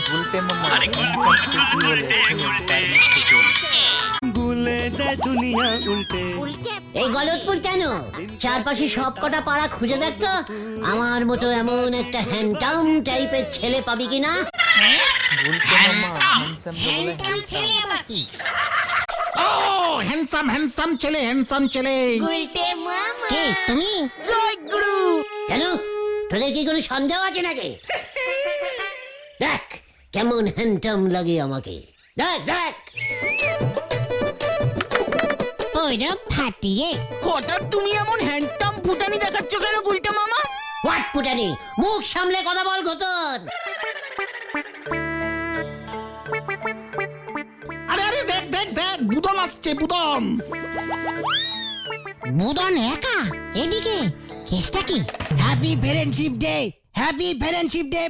গুলটে মামা হ্যান্ডসামকে কি বলে শুনুন তার মুখ থেকে। গুলে দে দুনিয়া উল্টে। এই গলতপুর কেন? চারপাশে সব কটা পাড়া খুঁজে দেখতো আমার মতো এমন একটা হ্যান্ডটাম টাইপের ছেলে পাবি কিনা। গুলটে মামা হ্যান্ডসাম বলে হ্যান্ডসাম। ও হ্যান্ডসাম হ্যান্ডসাম ছেলে কে তুমি? জয় গুরু। কেন তোদের কি কোনো সন্দেহ আছে নাকি? দেখ কেমন হ্যান্ডটাম লাগে আমাকে, দেখ দেখ। ওরা ফাটিয়ে হঠাৎ তুমি এমন হ্যান্ডটাম ফুটানি দেখাচ্ছ কেন গুলটে মামা? হোয়াট পুটানি, মুখ সামলে কথা বল ঘটন। আরে আরে দেখ দেখ দেখ বুদন আসছে বুদন। বুদন একা এদিকে কেসটা কি? Happy friendship day.